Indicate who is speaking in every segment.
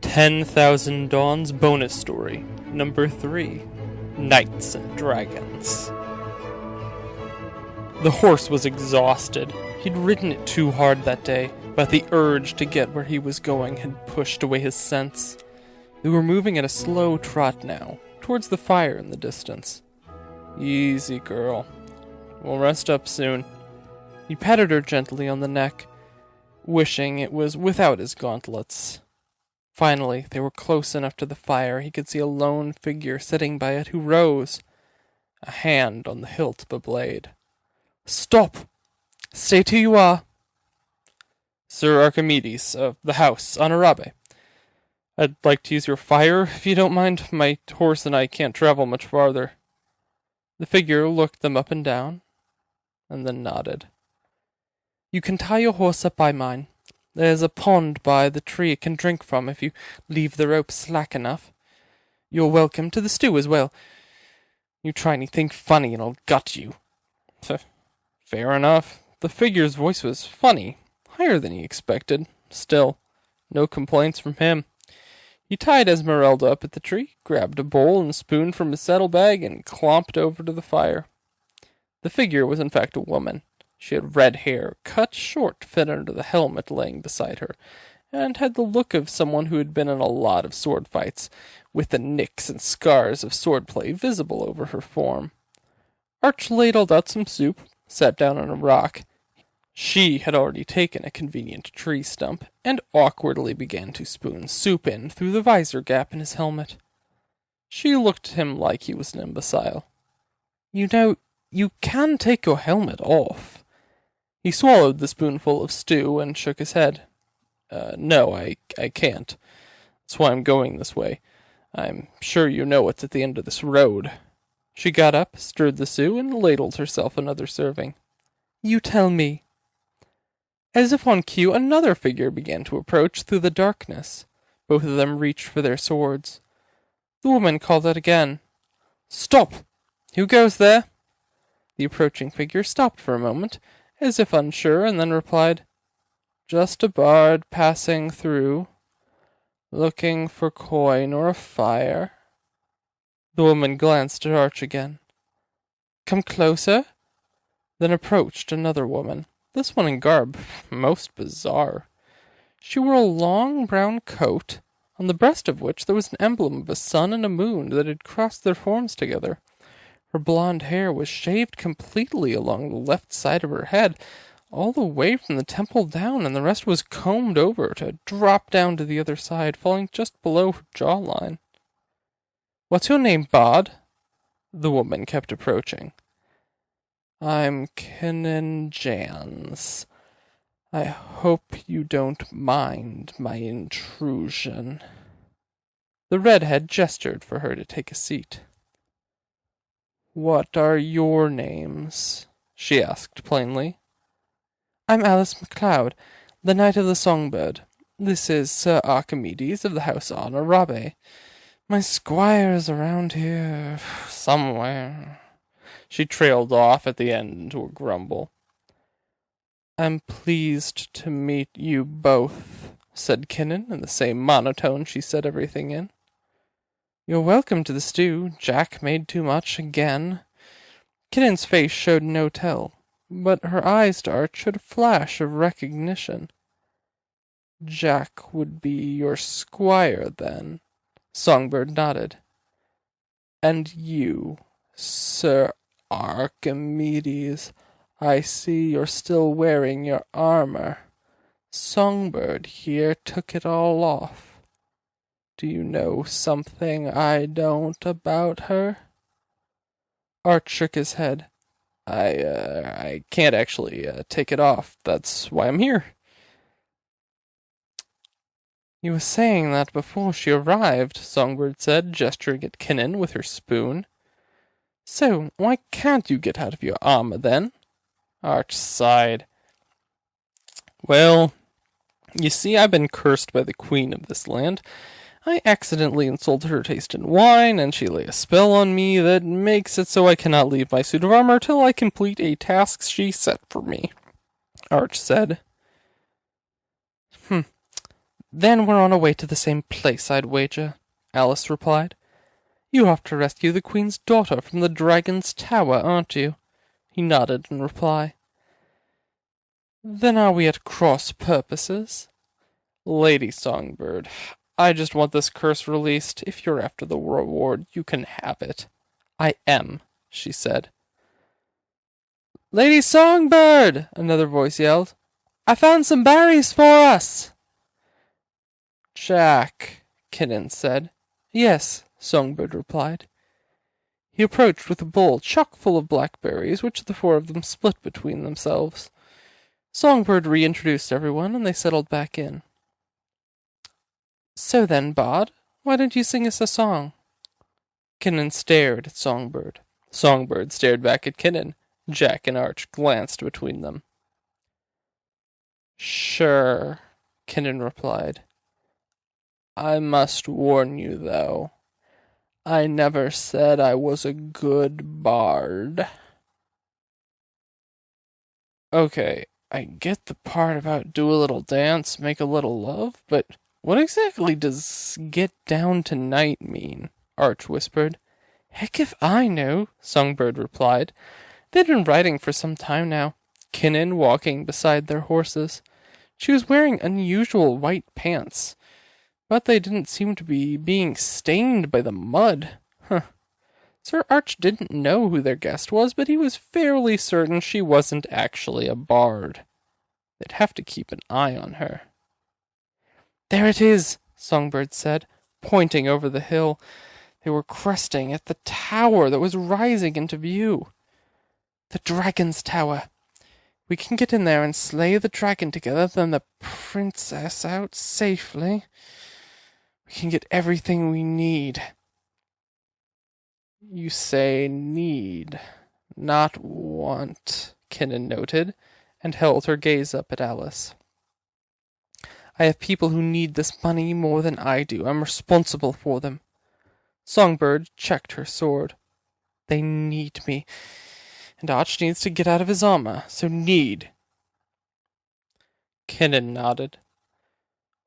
Speaker 1: 10,000 Dawns bonus story, number 3, Knights and Dragons. The horse was exhausted. He'd ridden it too hard that day, but the urge to get where he was going had pushed away his sense. They were moving at a slow trot now, towards the fire in the distance. Easy, girl. We'll rest up soon. He patted her gently on the neck, wishing it was without his gauntlets. Finally, they were close enough to the fire he could see a lone figure sitting by it who rose, a hand on the hilt of a blade. "Stop! Stay till you are." "Sir Archimedes, of the house Honorabe. I'd like to use your fire, if you don't mind. My horse and I can't travel much farther." The figure looked them up and down, and then nodded. "You can tie your horse up by mine. There's a pond by the tree it can drink from if you leave the rope slack enough. You're welcome to the stew as well. You try anything funny and I'll gut you." Fair enough. The figure's voice was funny, higher than he expected. Still, no complaints from him. He tied Esmeralda up at the tree, grabbed a bowl and spoon from his saddlebag, and clomped over to the fire. The figure was in fact a woman. She had red hair, cut short to fit under the helmet laying beside her, and had the look of someone who had been in a lot of sword fights, with the nicks and scars of swordplay visible over her form. Arch ladled out some soup, sat down on a rock. She had already taken a convenient tree stump, and awkwardly began to spoon soup in through the visor gap in his helmet. She looked at him like he was an imbecile. "You know, you can take your helmet off." He swallowed the spoonful of stew and shook his head. No, I can't. That's why I'm going this way. I'm sure you know what's at the end of this road." She got up, stirred the stew, and ladled herself another serving. "You tell me." As if on cue, another figure began to approach through the darkness. Both of them reached for their swords. The woman called out again. "Stop! Who goes there?" The approaching figure stopped for a moment, as if unsure, and then replied, "Just a bard passing through, looking for coin or a fire." The woman glanced at Arch again. "Come closer," then approached another woman, this one in garb most bizarre. She wore a long brown coat, on the breast of which there was an emblem of a sun and a moon that had crossed their forms together. Her blonde hair was shaved completely along the left side of her head, all the way from the temple down, and the rest was combed over to drop down to the other side, falling just below her jawline. "What's your name, bard?" The woman kept approaching. "I'm Kinnan Jans. I hope you don't mind my intrusion." The redhead gestured for her to take a seat. "What are your names?" she asked plainly. "I'm Alice MacLeod, the Knight of the Songbird. This is Sir Archimedes of the house Honorabe. My squire's around here somewhere." She trailed off at the end into a grumble. "I'm pleased to meet you both," said Kinnan in the same monotone she said everything in. "You're welcome to the stew. Jack made too much again." Kinnan's face showed no tell, but her eyes to Arch showed a flash of recognition. "Jack would be your squire, then?" Songbird nodded. "And you, Sir Archimedes, I see you're still wearing your armor. Songbird here took it all off. Do you know something I don't about her?" Arch shook his head. I can't actually take it off. That's why I'm here." "You were saying that before she arrived," Songbird said, gesturing at Kinnan with her spoon. "So, why can't you get out of your armor, then?" Arch sighed. "Well, you see, I've been cursed by the queen of this land. I accidentally insulted her taste in wine, and she lay a spell on me that makes it so I cannot leave my suit of armor till I complete a task she set for me," Arch said. Then we're on our way to the same place, I'd wager, Alice replied. You have to rescue the Queen's daughter from the Dragon's Tower, aren't you? He nodded in reply. Then are we at cross purposes? Lady Songbird, I just want this curse released. If you're after the reward, you can have it. I am, she said. Lady Songbird! Another voice yelled. I found some berries for us! Jack, Kinnan said. Yes, Songbird replied. He approached with a bowl chock full of blackberries, which the four of them split between themselves. Songbird reintroduced everyone, and they settled back in. So then, Bard, why don't you sing us a song? Kinnan stared at Songbird. Songbird stared back at Kinnan. Jack and Arch glanced between them. Sure, Kinnan replied. I must warn you, though. I never said I was a good bard. Okay, I get the part about do a little dance, make a little love, but what exactly does get down tonight mean? Arch whispered. Heck if I know, Songbird replied. They'd been riding for some time now, Kinnan walking beside their horses. She was wearing unusual white pants, but they didn't seem to be being stained by the mud. Sir Arch didn't know who their guest was, but he was fairly certain she wasn't actually a bard. They'd have to keep an eye on her. There it is, Songbird said, pointing over the hill. They were cresting at the tower that was rising into view. The dragon's tower. We can get in there and slay the dragon together, then the princess out safely. We can get everything we need. You say need, not want, Kinnan noted, and held her gaze up at Alice. I have people who need this money more than I do. I'm responsible for them. Songbird checked her sword. They need me, and Arch needs to get out of his armor, so need. Kinnan nodded.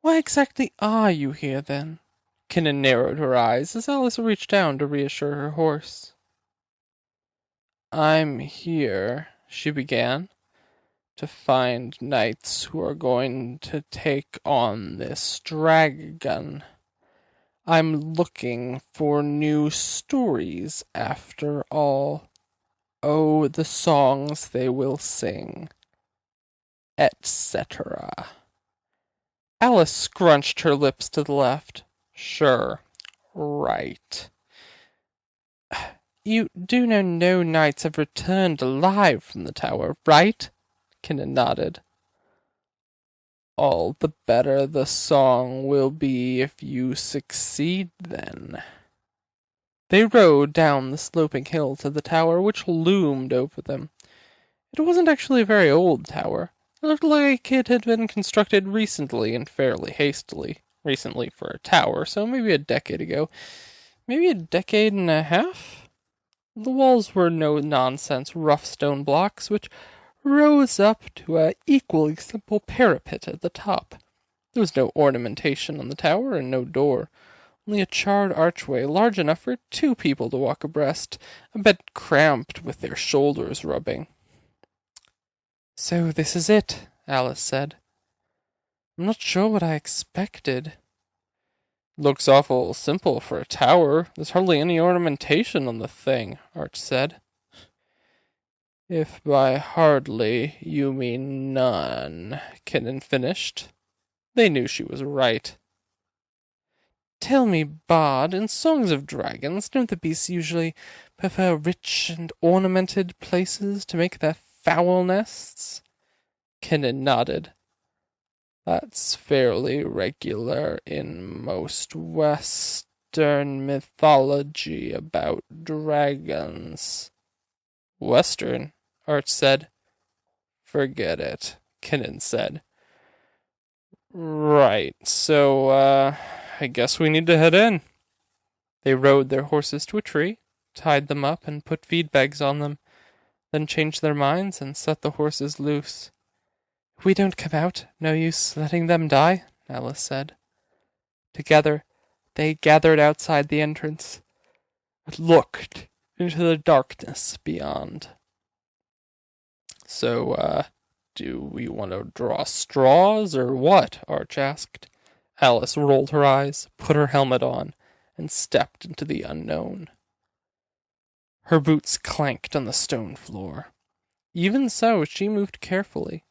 Speaker 1: Why exactly are you here, then? Kinnan narrowed her eyes as Alice reached down to reassure her horse. I'm here, she began, to find knights who are going to take on this dragon. I'm looking for new stories, after all. Oh, the songs they will sing, etc. Alice scrunched her lips to the left. Sure, right. You do know no knights have returned alive from the tower, right? Kinnan nodded. All the better the song will be if you succeed, then. They rode down the sloping hill to the tower, which loomed over them. It wasn't actually a very old tower. It looked like it had been constructed recently and fairly hastily. Recently for a tower, so maybe a decade ago. Maybe a decade and a half? The walls were no-nonsense rough stone blocks, which rose up to an equally simple parapet at the top. There was no ornamentation on the tower and no door. Only a charred archway large enough for 2 people to walk abreast, a bit cramped with their shoulders rubbing. So this is it, Alice said. I'm not sure what I expected. Looks awful simple for a tower. There's hardly any ornamentation on the thing, Arch said. If by hardly you mean none, Kinnan finished. They knew she was right. Tell me, Bard, in Songs of Dragons, don't the beasts usually prefer rich and ornamented places to make their fowl nests? Kinnan nodded. That's fairly regular in most Western mythology about dragons. Western, Arch said. Forget it, Kinnan said. Right, so, I guess we need to head in. They rode their horses to a tree, tied them up, and put feed bags on them, then changed their minds and set the horses loose. If we don't come out, no use letting them die, Alice said. Together, they gathered outside the entrance and looked into the darkness beyond. So, do we want to draw straws or what? Arch asked. Alice rolled her eyes, put her helmet on, and stepped into the unknown. Her boots clanked on the stone floor. Even so, she moved carefully.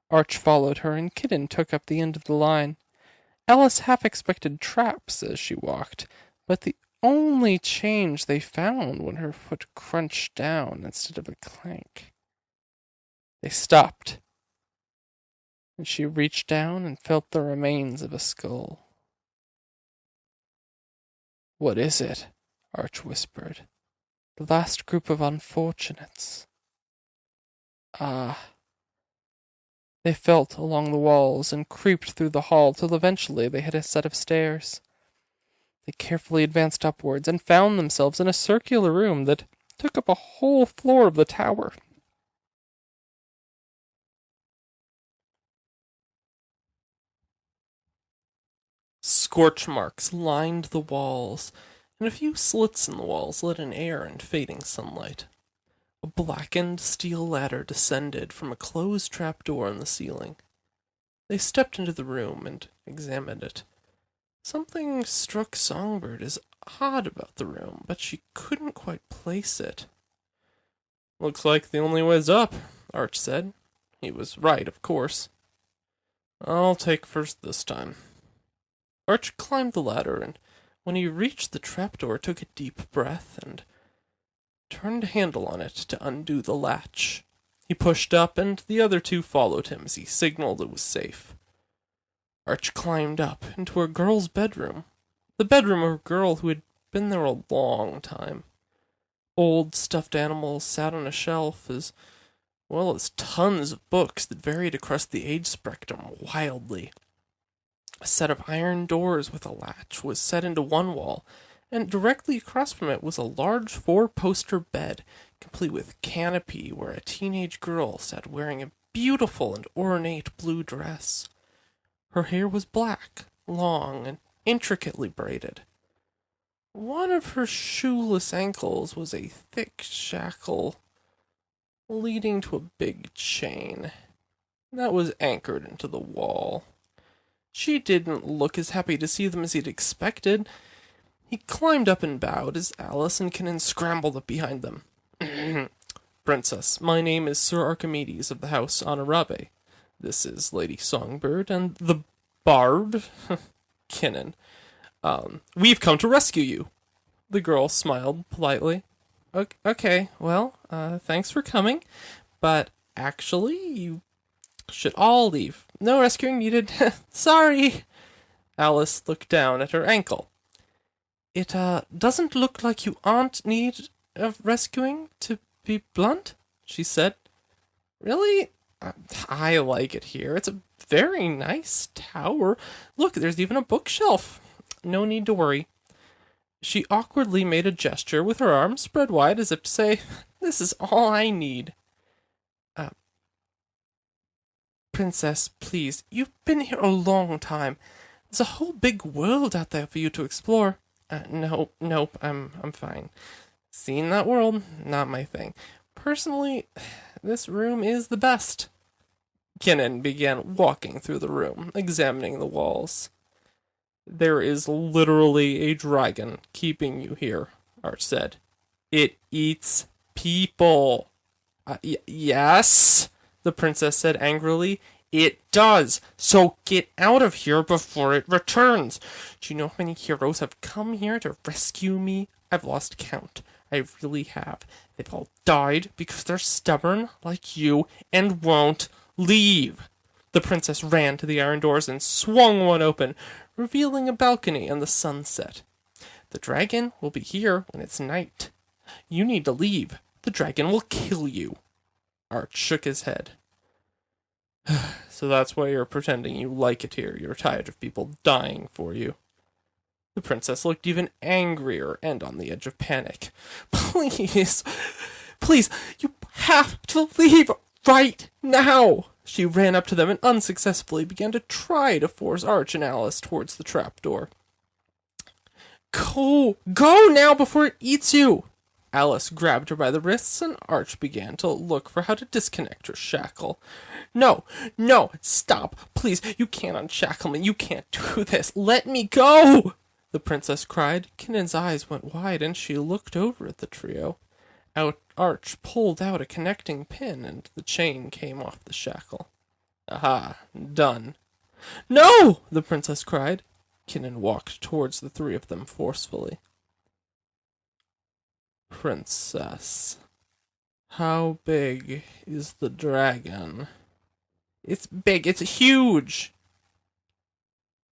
Speaker 1: Arch followed her, and Kitten took up the end of the line. Alice half expected traps as she walked, but the only change they found when her foot crunched down instead of a clank. They stopped, and she reached down and felt the remains of a skull. "What is it?" Arch whispered. "The last group of unfortunates." Ah. They felt along the walls and creeped through the hall till eventually they hit a set of stairs. They carefully advanced upwards and found themselves in a circular room that took up a whole floor of the tower. Scorch marks lined the walls, and a few slits in the walls let in air and fading sunlight. A blackened steel ladder descended from a closed trapdoor in the ceiling. They stepped into the room and examined it. Something struck Songbird as odd about the room, but she couldn't quite place it. "Looks like the only way's up," Arch said. He was right, of course. "I'll take first this time." Arch climbed the ladder, and when he reached the trapdoor, took a deep breath and turned a handle on it to undo the latch. He pushed up, and the other two followed him as he signaled it was safe. Arch climbed up into a girl's bedroom, the bedroom of a girl who had been there a long time. Old stuffed animals sat on a shelf, as well as tons of books that varied across the age spectrum wildly. A set of iron doors with a latch was set into one wall, and directly across from it was a large 4-poster bed, complete with canopy, where a teenage girl sat wearing a beautiful and ornate blue dress. Her hair was black, long, and intricately braided. One of her shoeless ankles was a thick shackle leading to a big chain that was anchored into the wall. She didn't look as happy to see them as he'd expected. He climbed up and bowed as Alice and Kinnan scrambled up behind them. "Princess, my name is Sir Archimedes of the House Honorabe. This is Lady Songbird and the Bard, Kinnan. We've come to rescue you." The girl smiled politely. "Okay, well, thanks for coming, but actually, you should all leave. No rescuing needed." "Sorry." Alice looked down at her ankle. "It, doesn't look like you aren't in need of rescuing, to be blunt," she said. "Really? I like it here. It's a very nice tower. Look, there's even a bookshelf. No need to worry." She awkwardly made a gesture with her arms spread wide as if to say, "This is all I need." "Princess, please, you've been here a long time. There's a whole big world out there for you to explore." Nope, I'm fine. Seeing that world, not my thing. Personally, this room is the best." Kinnan began walking through the room, examining the walls. "There is literally a dragon keeping you here," Arch said. "It eats people." Yes," the princess said angrily. "It does. So get out of here before it returns. Do you know how many heroes have come here to rescue me? I've lost count. I really have. They've all died because they're stubborn, like you, and won't leave." The princess ran to the iron doors and swung one open, revealing a balcony and the sunset. "The dragon will be here when it's night. You need to leave. The dragon will kill you." Arch shook his head. "So that's why you're pretending you like it here. You're tired of people dying for you." The princess looked even angrier and on the edge of panic. Please, you have to leave right now," She ran up to them and unsuccessfully began to try to force Arch and Alice towards the trapdoor. Go now before it eats you! Alice grabbed her by the wrists, and Arch began to look for how to disconnect her shackle. No, stop, please, you can't unshackle me, you can't do this, let me go! The princess cried. Kinnen's eyes went wide, and she looked over at the trio. Arch pulled out a connecting pin, and the chain came off the shackle. Aha, done. No! The princess cried. Kinnen walked towards the three of them forcefully. Princess, how big is the dragon? It's big, it's huge!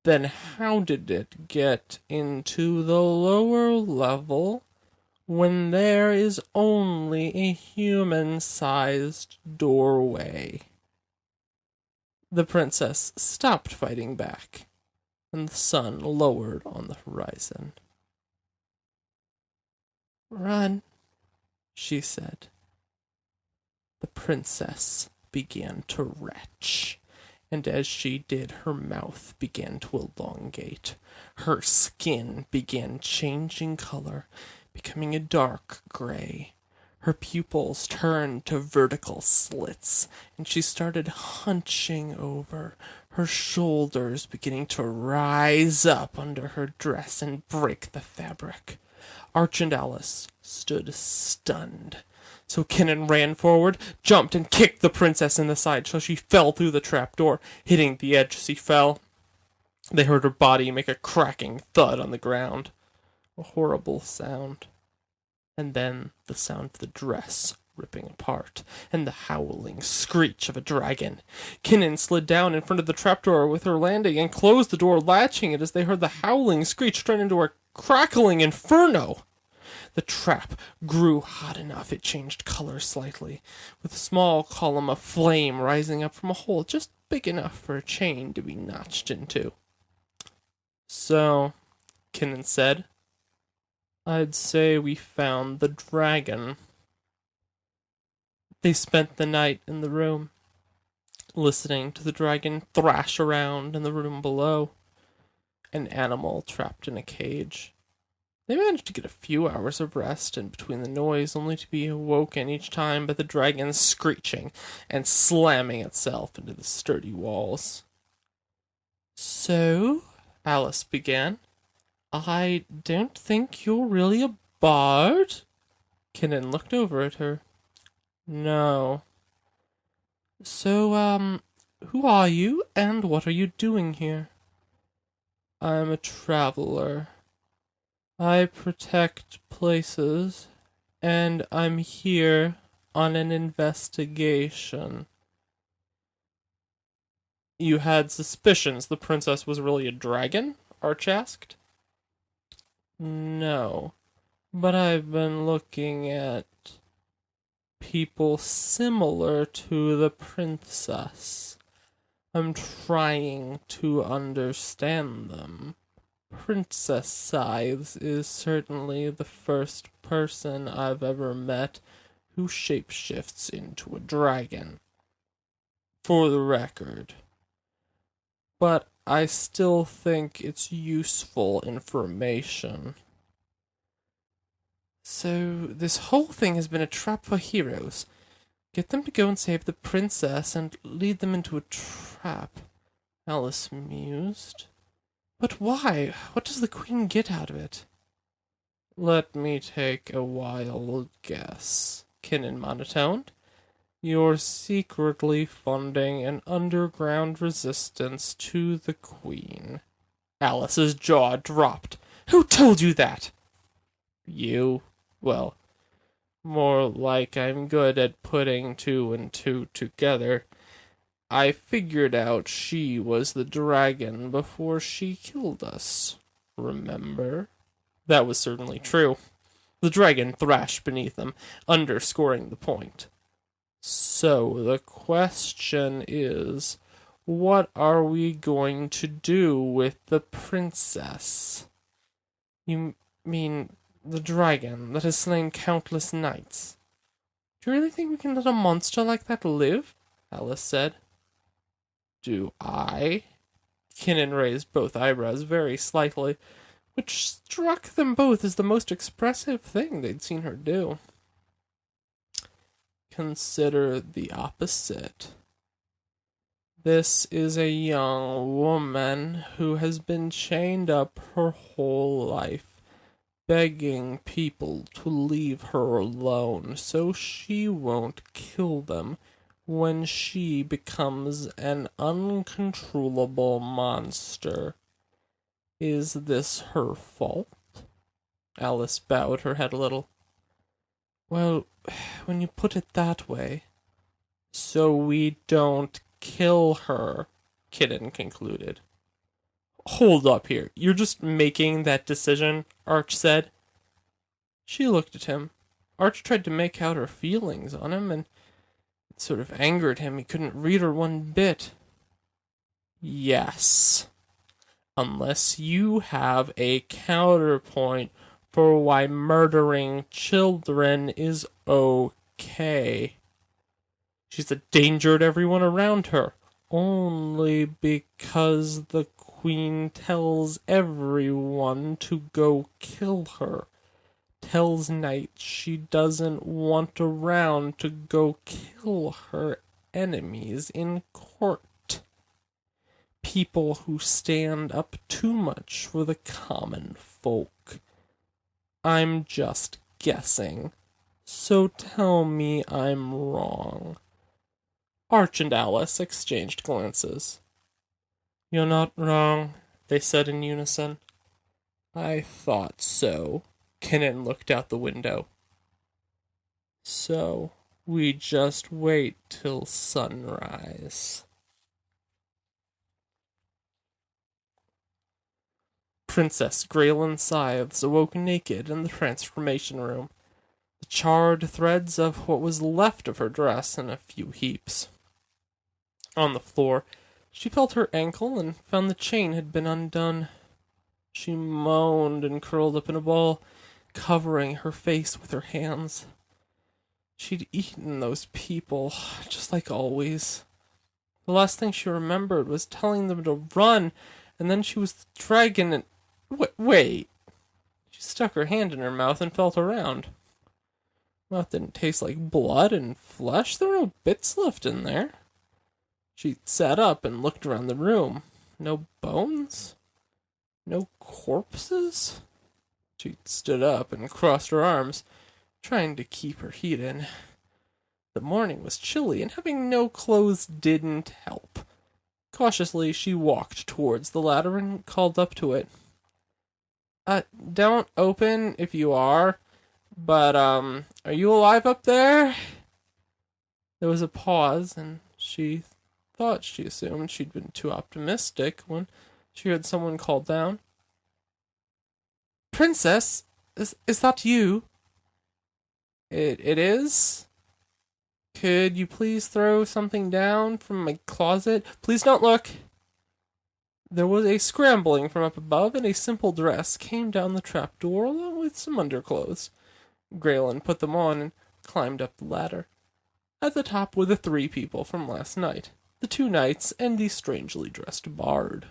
Speaker 1: Then how did it get into the lower level when there is only a human-sized doorway? The princess stopped fighting back, and the sun lowered on the horizon. Run, she said. The princess began to retch, and as she did, her mouth began to elongate. Her skin began changing color, becoming a dark gray. Her pupils turned to vertical slits, and she started hunching over, her shoulders beginning to rise up under her dress and break the fabric. Arch and Alice stood stunned. So Kinnen ran forward, jumped, and kicked the princess in the side so she fell through the trapdoor, hitting the edge as she fell. They heard her body make a cracking thud on the ground. A horrible sound. And then the sound of the dress ripping apart, and the howling screech of a dragon. Kinnen slid down in front of the trapdoor with her landing and closed the door, latching it as they heard the howling screech turn into a crackling inferno. The trap grew hot enough it changed color slightly, with a small column of flame rising up from a hole just big enough for a chain to be notched into. So, Kinnen said, I'd say we found the dragon. They spent the night in the room, listening to the dragon thrash around in the room below, an animal trapped in a cage. They managed to get a few hours of rest in between the noise, only to be awoken each time by the dragon screeching and slamming itself into the sturdy walls. So, Alice began, I don't think you're really a bard? Kinnen looked over at her. No. So, who are you, and what are you doing here? I'm a traveler. I protect places, and I'm here on an investigation. You had suspicions the princess was really a dragon? Arch asked. No, but I've been looking at people similar to the princess. I'm trying to understand them. Princess Scythes is certainly the first person I've ever met who shapeshifts into a dragon. For the record. But I still think it's useful information. So, this whole thing has been a trap for heroes. Get them to go and save the princess and lead them into a trap, Alice mused. But why? What does the queen get out of it? Let me take a wild guess, Kinnen monotoned. You're secretly funding an underground resistance to the queen. Alice's jaw dropped. Who told you that? You. Well, more like I'm good at putting two and two together. I figured out she was the dragon before she killed us. Remember? That was certainly true. The dragon thrashed beneath them, underscoring the point. So the question is, what are we going to do with the princess? You mean the dragon that has slain countless knights? Do you really think we can let a monster like that live? Alice said. Do I? Kinnan raised both eyebrows very slightly, which struck them both as the most expressive thing they'd seen her do. Consider the opposite. This is a young woman who has been chained up her whole life, begging people to leave her alone so she won't kill them when she becomes an uncontrollable monster. Is this her fault? Alice bowed her head a little. Well, when you put it that way. So we don't kill her, Kitten concluded. Hold up here. You're just making that decision, Arch said. She looked at him. Arch tried to make out her feelings on him, and it sort of angered him. He couldn't read her one bit. Yes. Unless you have a counterpoint for why murdering children is okay. She's a danger to everyone around her, only because the Queen tells everyone to go kill her. Tells knights she doesn't want around to go kill her enemies in court. People who stand up too much for the common folk. I'm just guessing, so tell me I'm wrong. Arch and Alice exchanged glances. You're not wrong, they said in unison. I thought so. Kinnan looked out the window. So, we just wait till sunrise. Princess Graylin Scythes awoke naked in the transformation room, the charred threads of what was left of her dress in a few heaps. On the floor, she felt her ankle and found the chain had been undone. She moaned and curled up in a ball, covering her face with her hands. She'd eaten those people, just like always. The last thing she remembered was telling them to run, and then she was the dragon and... Wait. She stuck her hand in her mouth and felt around. Mouth didn't taste like blood and flesh. There were no bits left in there. She sat up and looked around the room. No bones? No corpses? She stood up and crossed her arms, trying to keep her heat in. The morning was chilly, and having no clothes didn't help. Cautiously, she walked towards the ladder and called up to it. Don't open if you are, but, are you alive up there? There was a pause, and she thought she assumed she'd been too optimistic when she heard someone call down. Princess, is that you? It is? Could you please throw something down from my closet? Please don't look. There was a scrambling from up above, and a simple dress came down the trapdoor along with some underclothes. Graylin put them on and climbed up the ladder. At the top were the 3 people from last night, the 2 knights and the strangely dressed bard.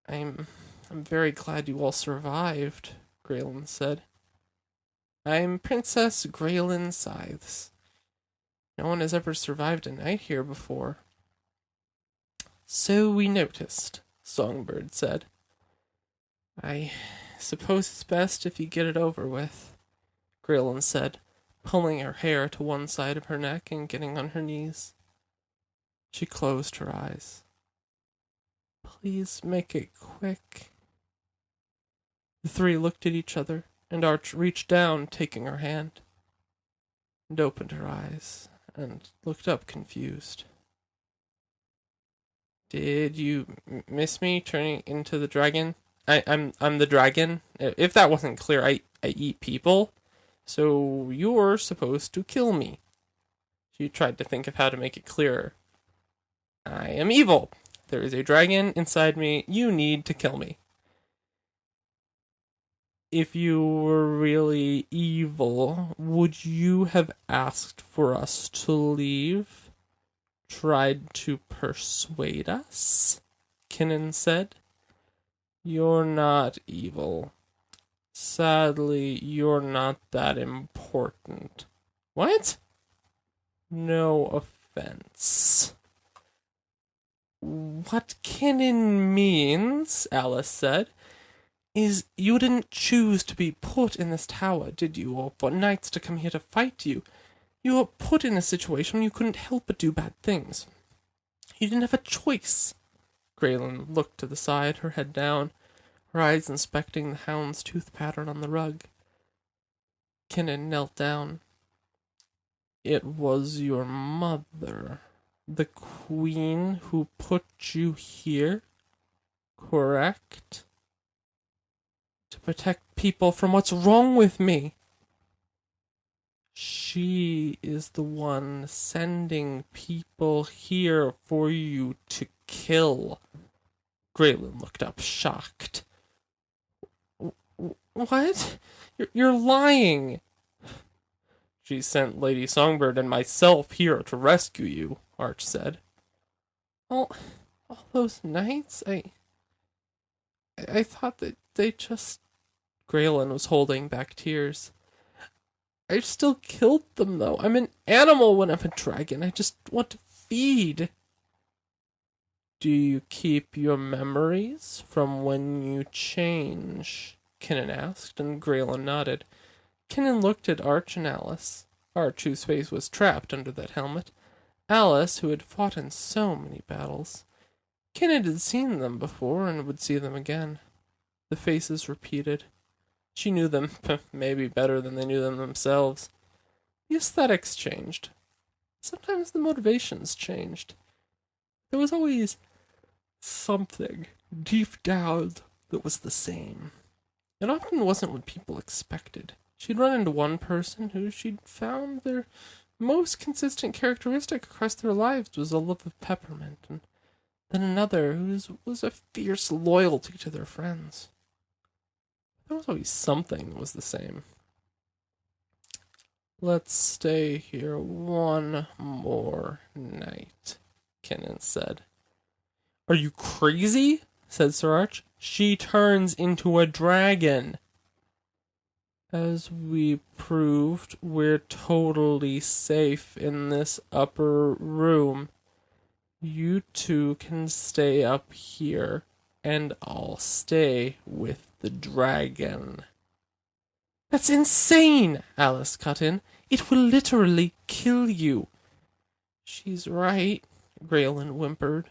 Speaker 1: I'm very glad you all survived, Graylin said. I'm Princess Graylin Scythes. No one has ever survived a night here before. So we noticed, Songbird said. I suppose it's best if you get it over with, Graylin said, pulling her hair to one side of her neck and getting on her knees. She closed her eyes. Please make it quick. The 3 looked at each other, and Arch reached down, taking her hand, and opened her eyes, and looked up confused. Did you miss me turning into the dragon? I'm the dragon. If that wasn't clear, I eat people. So you're supposed to kill me. She tried to think of how to make it clearer. I am evil. There is a dragon inside me. You need to kill me. If you were really evil, would you have asked for us to leave? tried to persuade us? Kinnan said. You're not evil. Sadly, you're not that important. What? No offense. What Kinnan means, Alice said, is you didn't choose to be put in this tower, did you, or for knights to come here to fight you? You were put in a situation where you couldn't help but do bad things. You didn't have a choice. Graylin looked to the side, her head down, her eyes inspecting the hound's tooth pattern on the rug. Kinnan knelt down. It was your mother, the queen, who put you here, correct? To protect people from what's wrong with me. She is the one sending people here for you to kill. Graylin looked up, shocked. What? You're lying. She sent Lady Songbird and myself here to rescue you, Arch said. All those nights? I thought that they just... Graylin was holding back tears. I still killed them, though. I'm an animal when I'm a dragon. I just want to feed. Do you keep your memories from when you change? Kinnan asked, and Graylin nodded. Kinnan looked at Arch and Alice. Arch, whose face was trapped under that helmet. Alice, who had fought in so many battles. Kinnan had seen them before and would see them again. The faces repeated. She knew them, maybe better than they knew them themselves. The aesthetics changed. Sometimes the motivations changed. There was always something deep down that was the same. It often wasn't what people expected. She'd run into one person who she'd found their most consistent characteristic across their lives was a love of peppermint, and then another whose was a fierce loyalty to their friends. There was always something that was the same. Let's stay here one more night, Kinnan said. Are you crazy? Said Sir Arch. She turns into a dragon. As we proved, we're totally safe in this upper room. You two can stay up here, and I'll stay with the dragon. That's insane, Alice cut in. It will literally kill you. She's right, Graylin whimpered.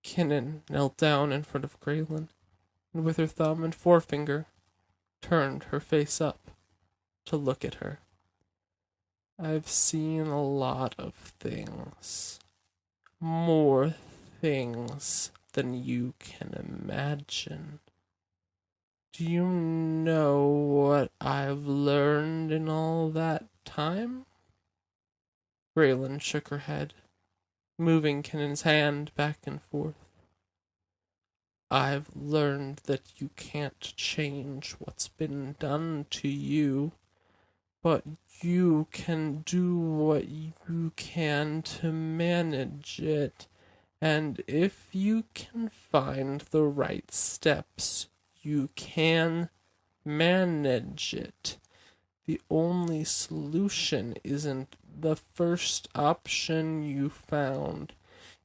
Speaker 1: Kinnan knelt down in front of Graylin, and with her thumb and forefinger, turned her face up to look at her. I've seen a lot of things. More things than you can imagine. Do you know what I've learned in all that time? Graylin shook her head, moving Kinnan's hand back and forth. I've learned that you can't change what's been done to you, but you can do what you can to manage it, and if you can find the right steps, you can manage it. The only solution isn't the first option you found.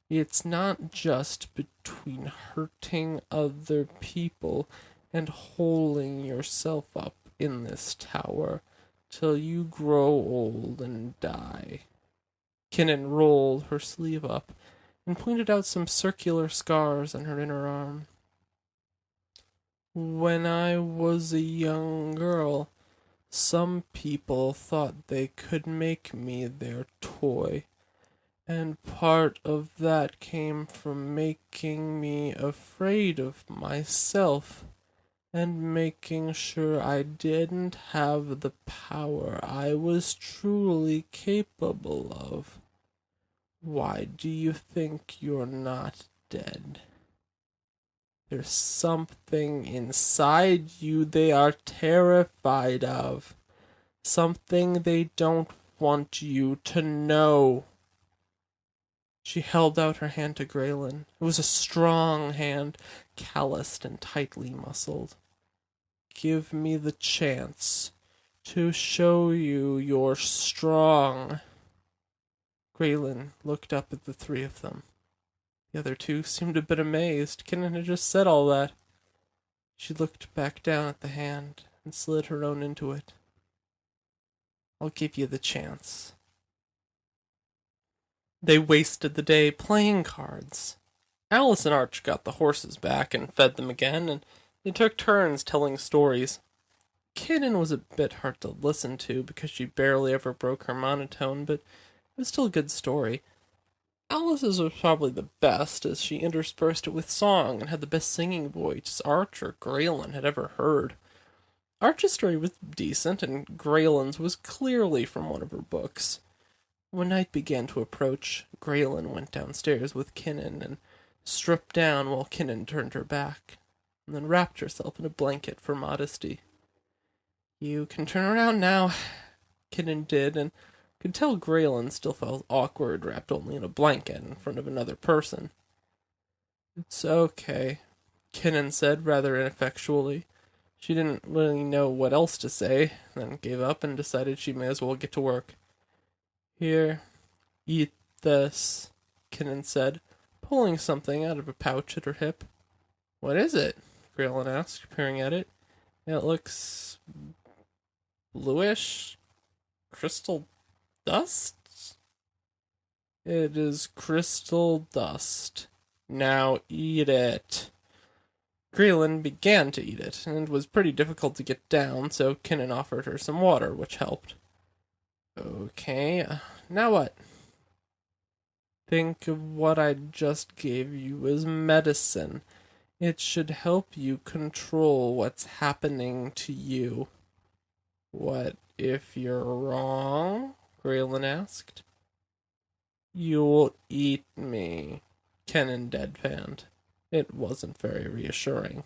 Speaker 1: It's not just between hurting other people and holding yourself up in this tower till you grow old and die. Kinnan rolled her sleeve up and pointed out some circular scars on her inner arm. When I was a young girl, some people thought they could make me their toy, and part of that came from making me afraid of myself and making sure I didn't have the power I was truly capable of. Why do you think you're not dead? There's something inside you they are terrified of. Something they don't want you to know. She held out her hand to Graylin. It was a strong hand, calloused and tightly muscled. Give me the chance to show you you're strong. Graylin looked up at the three of them. The other two seemed a bit amazed. Kinnan had just said all that. She looked back down at the hand and slid her own into it. I'll give you the chance. They wasted the day playing cards. Alice and Arch got the horses back and fed them again, and they took turns telling stories. Kinnan was a bit hard to listen to because she barely ever broke her monotone, but it was still a good story. Alice's was probably the best, as she interspersed it with song and had the best singing voice Arch or Graylin had ever heard. Arch's story was decent, and Graylin's was clearly from one of her books. When night began to approach, Graylin went downstairs with Kinnan and stripped down while Kinnan turned her back, and then wrapped herself in a blanket for modesty. You can turn around now, Kinnan did, and could tell Graylin still felt awkward wrapped only in a blanket in front of another person. It's okay, Kinnan said rather ineffectually. She didn't really know what else to say, then gave up and decided she may as well get to work. Here, eat this, Kinnan said, pulling something out of a pouch at her hip. What is it? Graylin asked, peering at it. It looks bluish. Crystal dust? It is crystal dust. Now eat it. Graylin began to eat it, and it was pretty difficult to get down, so Kinnan offered her some water, which helped. Okay, now what? Think of what I just gave you as medicine. It should help you control what's happening to you. What if you're wrong? Graylin asked. You'll eat me, Kinnan deadpanned. It wasn't very reassuring.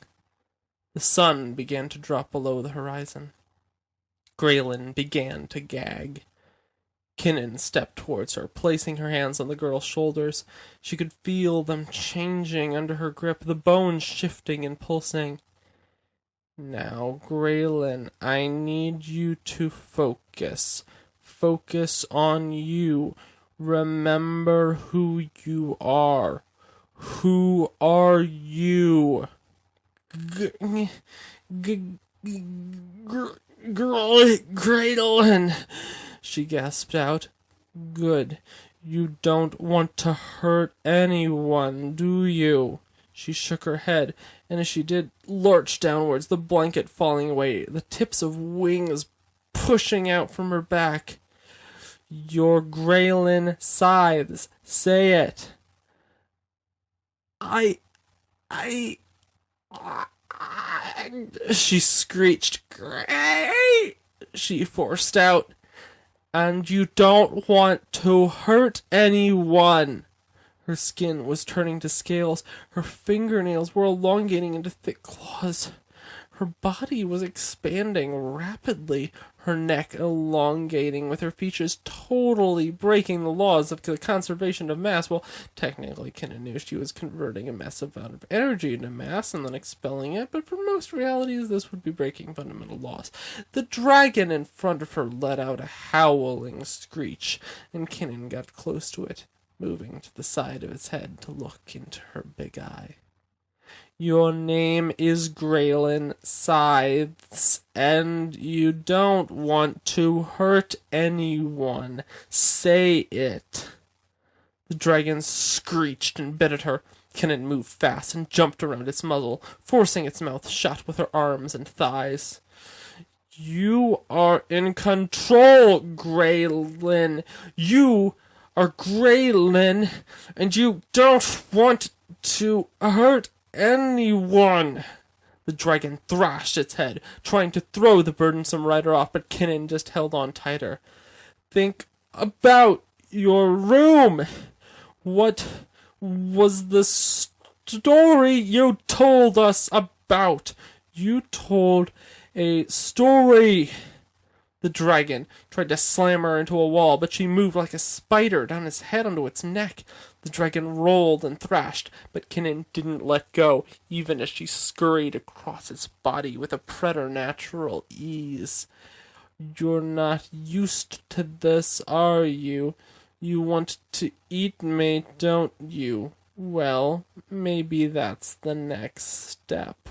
Speaker 1: The sun began to drop below the horizon. Graylin began to gag. Kinnan stepped towards her, placing her hands on the girl's shoulders. She could feel them changing under her grip, the bones shifting and pulsing. Now, Graylin, I need you to focus. Focus on you. Remember who you are. Who are you? Graylin, she gasped out. Good. You don't want to hurt anyone, do you? She shook her head, and as she did, lurched downwards, the blanket falling away, the tips of wings pushing out from her back. Your Graylin scythes. Say it. She screeched. Great! She forced out. And you don't want to hurt anyone. Her skin was turning to scales. Her fingernails were elongating into thick claws. Her body was expanding rapidly, her neck elongating, with her features totally breaking the laws of the conservation of mass. Well, technically, Kinnan knew she was converting a massive amount of energy into mass and then expelling it, but for most realities, this would be breaking fundamental laws. The dragon in front of her let out a howling screech, and Kinnan got close to it, moving to the side of its head to look into her big eye. Your name is Graylin Scythes, and you don't want to hurt anyone. Say it. The dragon screeched and bit at her. Kinnan moved fast and jumped around its muzzle, forcing its mouth shut with her arms and thighs. You are in control, Graylin. You are Graylin, and you don't want to hurt anyone. The dragon thrashed its head, trying to throw the burdensome rider off, but Kinnan just held on tighter. Think about your room. What was the story you told us about? You told a story. The dragon tried to slam her into a wall, but she moved like a spider down his head onto its neck. The dragon rolled and thrashed, but Kinnan didn't let go, even as she scurried across its body with a preternatural ease. "You're not used to this, are you? You want to eat me, don't you? Well, maybe that's the next step."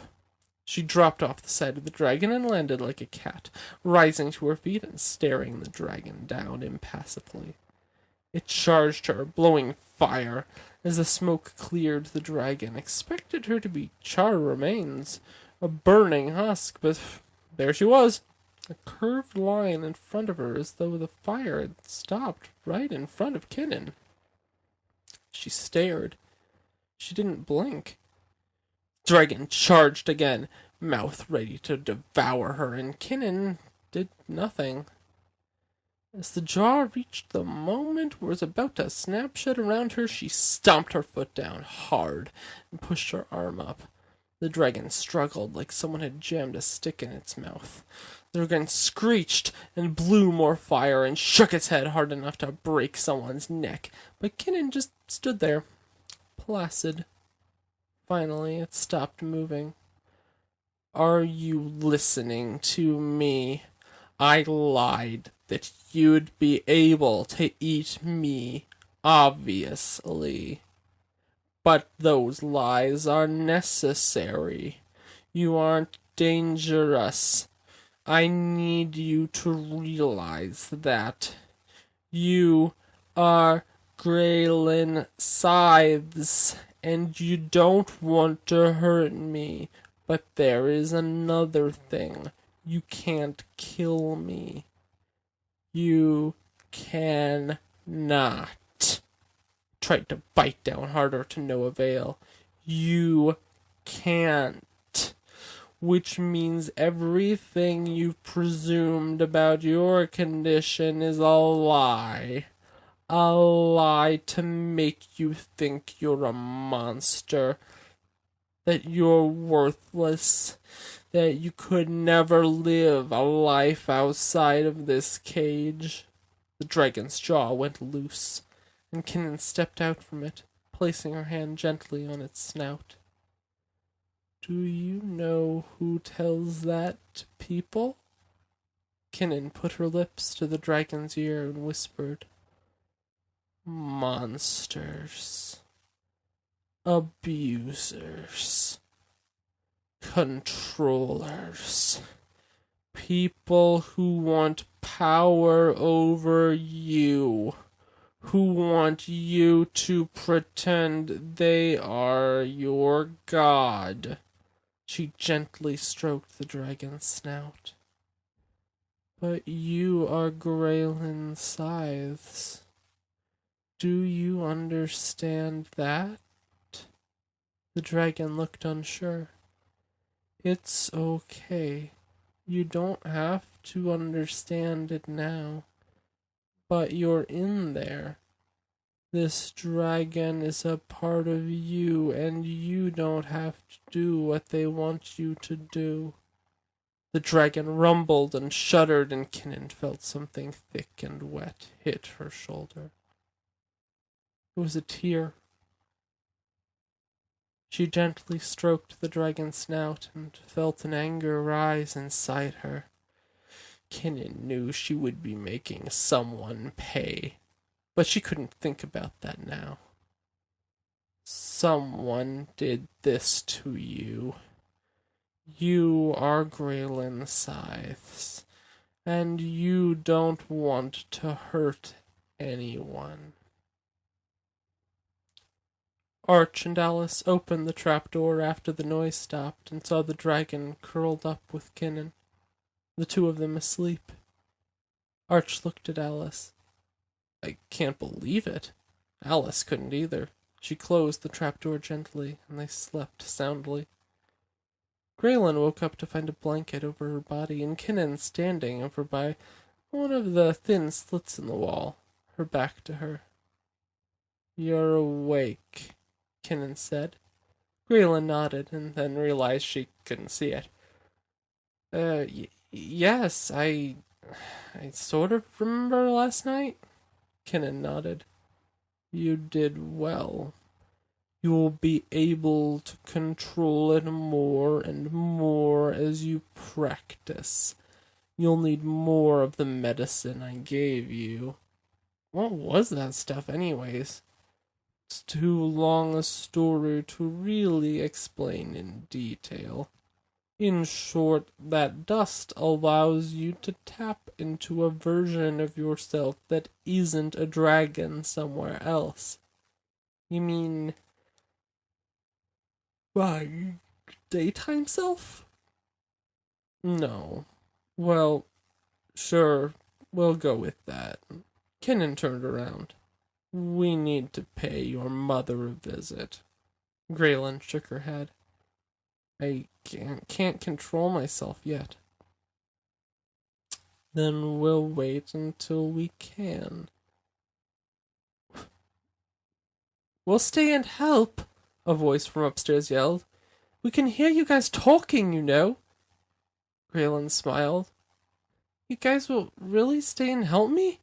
Speaker 1: She dropped off the side of the dragon and landed like a cat, rising to her feet and staring the dragon down impassively. It charged her, blowing fire. As the smoke cleared, the dragon expected her to be charred remains, a burning husk, but there she was, a curved line in front of her as though the fire had stopped right in front of Kinnan. She stared. She didn't blink. Dragon charged again, mouth ready to devour her, and Kinnan did nothing. As the jaw reached the moment where it was about to snap shut around her, she stomped her foot down hard and pushed her arm up. The dragon struggled like someone had jammed a stick in its mouth. The dragon screeched and blew more fire and shook its head hard enough to break someone's neck, but Kinnan just stood there, placid. Finally, it stopped moving. "Are you listening to me? I lied that you'd be able to eat me, obviously. But those lies are necessary. You aren't dangerous. I need you to realize that. You are Graylin Scythes, and you don't want to hurt me. But there is another thing. You can't kill me. You cannot." Tried to bite down harder to no avail. "You can't. Which means everything you've presumed about your condition is a lie. A lie to make you think you're a monster, that you're worthless, that you could never live a life outside of this cage." The dragon's jaw went loose, and Kinnan stepped out from it, placing her hand gently on its snout. "Do you know who tells that to people?" Kinnan put her lips to the dragon's ear and whispered, "Monsters. Abusers. Controllers. People who want power over you. Who want you to pretend they are your god." She gently stroked the dragon's snout. "But you are Graylin Scythes. Do you understand that?" The dragon looked unsure. "It's okay. You don't have to understand it now. But you're in there. This dragon is a part of you, and you don't have to do what they want you to do." The dragon rumbled and shuddered, and Kinnan felt something thick and wet hit her shoulder. It was a tear. She gently stroked the dragon's snout and felt an anger rise inside her. Kinnan knew she would be making someone pay, but she couldn't think about that now. "Someone did this to you. You are Graylin Scythes, and you don't want to hurt anyone." Arch and Alice opened the trapdoor after the noise stopped and saw the dragon curled up with Kinnan, the two of them asleep. Arch looked at Alice. "I can't believe it." Alice couldn't either. She closed the trapdoor gently, and they slept soundly. Graylin woke up to find a blanket over her body, and Kinnan standing over by one of the thin slits in the wall, her back to her. "You're awake," Kinnan said. Graylin nodded, and then realized she couldn't see it. Yes, I I sort of remember last night. Kinnan nodded. You did well. You will be able to control it more and more as you practice. You'll need more of the medicine I gave you. What was that stuff, anyways? It's too long a story to really explain in detail. In short, that dust allows you to tap into a version of yourself that isn't a dragon somewhere else. You mean my daytime self? No. Well, sure, we'll go with that. Kinnan turned around. We need to pay your mother a visit. Graylin shook her head. I can't control myself yet. Then we'll wait until we can. We'll stay and help, a voice from upstairs yelled. We can hear you guys talking, you know. Graylin smiled. You guys will really stay and help me?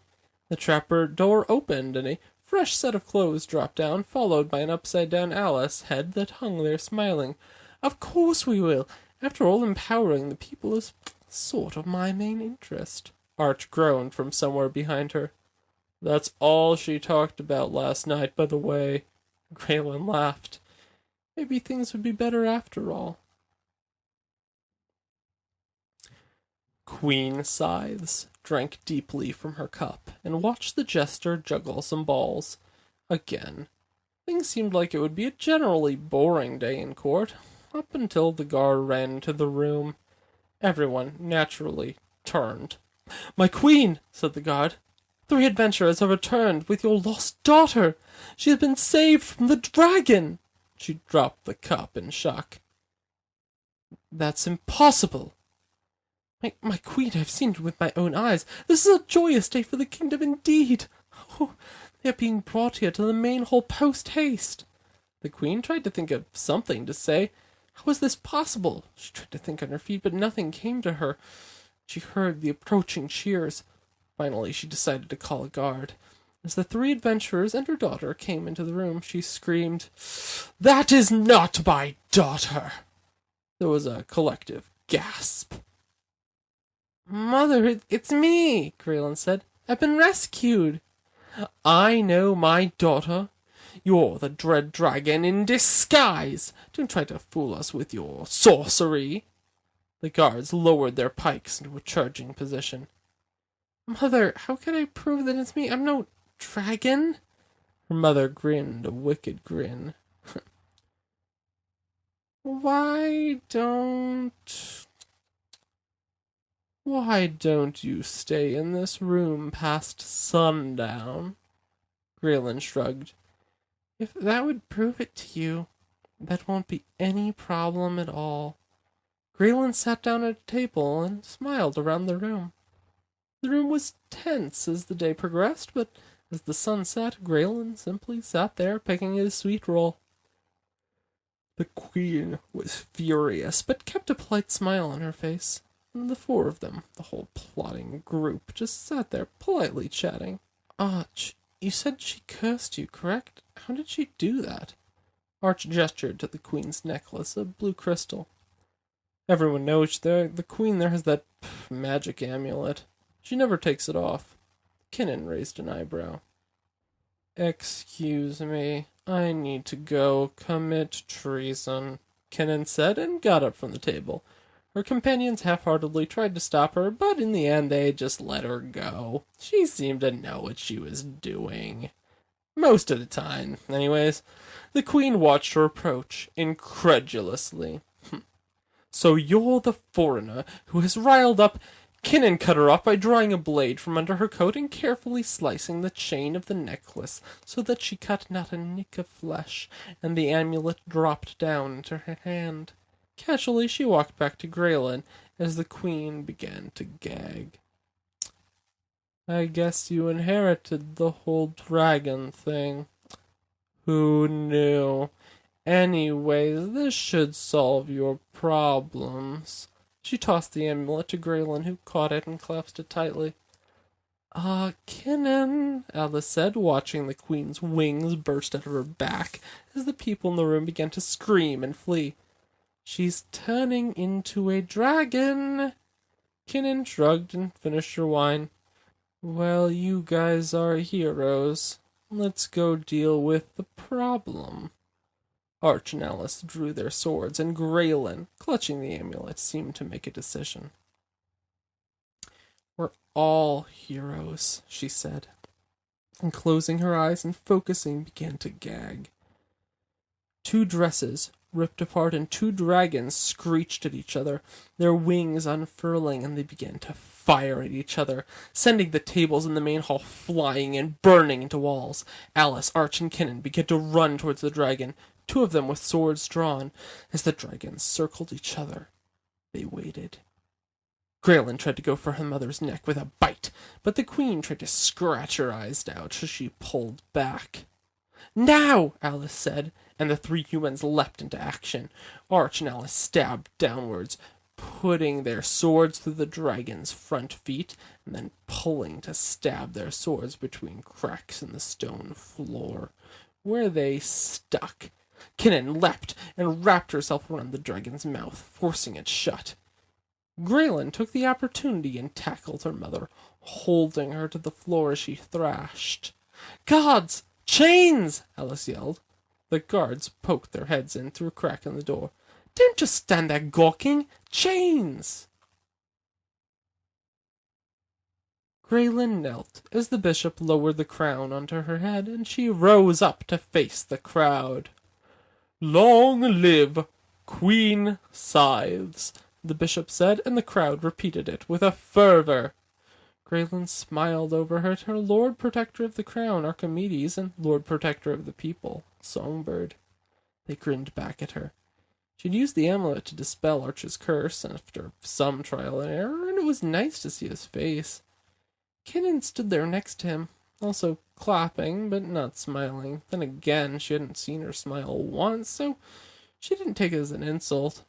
Speaker 1: The trapper door opened and a fresh set of clothes dropped down, followed by an upside-down Alice head that hung there smiling. Of course we will. After all, empowering the people is sort of my main interest. Arch groaned from somewhere behind her. That's all she talked about last night, by the way. Graylin laughed. Maybe things would be better after all. Queen Scythes drank deeply from her cup and watched the jester juggle some balls. Again, things seemed like it would be a generally boring day in court, up until the guard ran into the room. Everyone, naturally, turned. My queen, said the guard. 3 adventurers have returned with your lost daughter. She has been saved from the dragon. She dropped the cup in shock. That's impossible. My queen, I've seen it with my own eyes. This is a joyous day for the kingdom indeed. Oh, they are being brought here to the main hall post-haste. The queen tried to think of something to say. How was this possible? She tried to think on her feet, but nothing came to her. She heard the approaching cheers. Finally, she decided to call a guard. As the 3 adventurers and her daughter came into the room, she screamed, That is not my daughter! There was a collective gasp. Mother, it's me, Graylin said. I've been rescued. I know my daughter. You're the dread dragon in disguise. Don't try to fool us with your sorcery. The guards lowered their pikes into a charging position. Mother, how can I prove that it's me? I'm no dragon. Her mother grinned a wicked grin. Why don't you stay in this room past sundown? Graylin shrugged. If that would prove it to you, that won't be any problem at all. Graylin sat down at a table and smiled around the room. The room was tense as the day progressed, but as the sun set, Graylin simply sat there picking his sweet roll. The queen was furious, but kept a polite smile on her face. And the 4 of them, the whole plotting group, just sat there politely chatting. Arch, you said she cursed you, correct? How did she do that? Arch gestured to the queen's necklace, a blue crystal. Everyone knows the queen there has that magic amulet. She never takes it off. Kinnan raised an eyebrow. Excuse me, I need to go commit treason, Kinnan said, and got up from the table. Her companions half-heartedly tried to stop her, but in the end they just let her go. She seemed to know what she was doing. Most of the time, anyways. The queen watched her approach, incredulously. So you're the foreigner who has riled up... Kinnan cut her off by drawing a blade from under her coat and carefully slicing the chain of the necklace so that she cut not a nick of flesh, and the amulet dropped down into her hand. Casually, she walked back to Graylin as the queen began to gag. I guess you inherited the whole dragon thing. Who knew? Anyways, this should solve your problems. She tossed the amulet to Graylin, who caught it and clasped it tightly. "Ah, Kinnan," Alice said, watching the queen's wings burst out of her back as the people in the room began to scream and flee. "She's turning into a dragon." Kinnan shrugged and finished her wine. "Well, you guys are heroes. Let's go deal with the problem." Arch and Alice drew their swords, and Graylin, clutching the amulet, seemed to make a decision. "We're all heroes," she said, and closing her eyes and focusing, began to gag. Two dresses ripped apart, and two dragons screeched at each other, their wings unfurling, and they began to fire at each other, sending the tables in the main hall flying and burning into walls. Alice, Arch, and Kinnan began to run towards the dragon, two of them with swords drawn. As the dragons circled each other, they waited. Graylin tried to go for her mother's neck with a bite, but the queen tried to scratch her eyes out, so she pulled back. "Now!" Alice said, and the three humans leapt into action. Arch and Alice stabbed downwards, putting their swords through the dragon's front feet, and then pulling to stab their swords between cracks in the stone floor, where they stuck. Kinnan leapt and wrapped herself around the dragon's mouth, forcing it shut. Graylin took the opportunity and tackled her mother, holding her to the floor as she thrashed. "Guards! Chains!" Alice yelled. The guards poked their heads in through a crack in the door. "Don't just stand there gawking! Chains!" Graylin knelt as the bishop lowered the crown onto her head, and she rose up to face the crowd. "Long live Queen Scythes," the bishop said, and the crowd repeated it with a fervor. Graylin smiled over her to her Lord Protector of the Crown, Archimedes, and Lord Protector of the People, Songbird. They grinned back at her. She'd used the amulet to dispel Arch's curse after some trial and error, and it was nice to see his face. Kinnan stood there next to him, also clapping, but not smiling. Then again, she hadn't seen her smile once, so she didn't take it as an insult.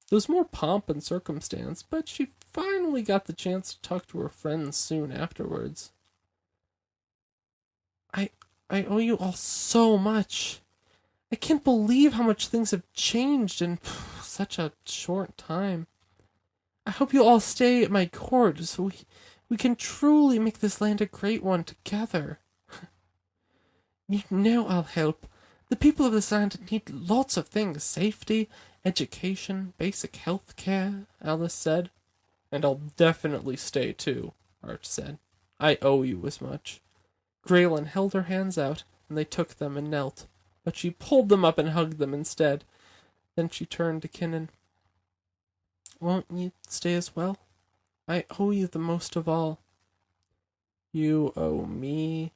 Speaker 1: There was more pomp and circumstance, but she finally got the chance to talk to her friends soon afterwards. I owe you all so much. I can't believe how much things have changed in such a short time. I hope you all stay at my court so we can truly make this land a great one together. You know I'll help. The people of this land need lots of things. Safety, education, basic health care, Alice said. And I'll definitely stay too, Arch said. I owe you as much. Graylin held her hands out, and they took them and knelt, but she pulled them up and hugged them instead. Then she turned to Kinnan. Won't you stay as well? I owe you the most of all. You owe me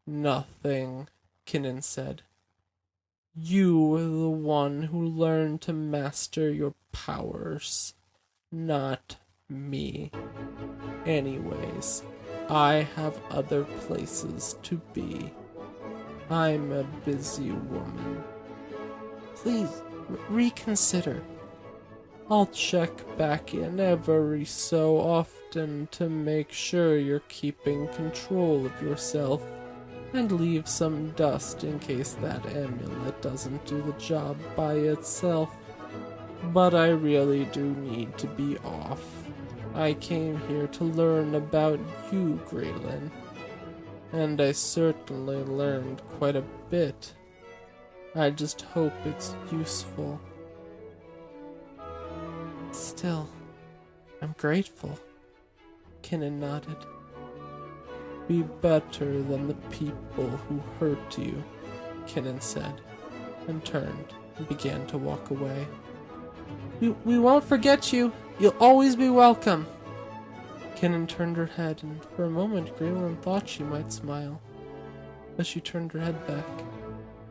Speaker 1: nothing, Kinnan said. You were the one who learned to master your powers, not me. Anyways, I have other places to be. I'm a busy woman. Please, reconsider. I'll check back in every so often to make sure you're keeping control of yourself and leave some dust in case that amulet doesn't do the job by itself. But I really do need to be off. I came here to learn about you, Graylin, and I certainly learned quite a bit. I just hope it's useful. Still, I'm grateful. Kinnan nodded. Be better than the people who hurt you, Kinnan said, and turned and began to walk away. We won't forget you. You'll always be welcome. Kinnan turned her head, and for a moment Graylin thought she might smile. But she turned her head back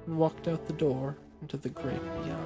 Speaker 1: and walked out the door into the great beyond.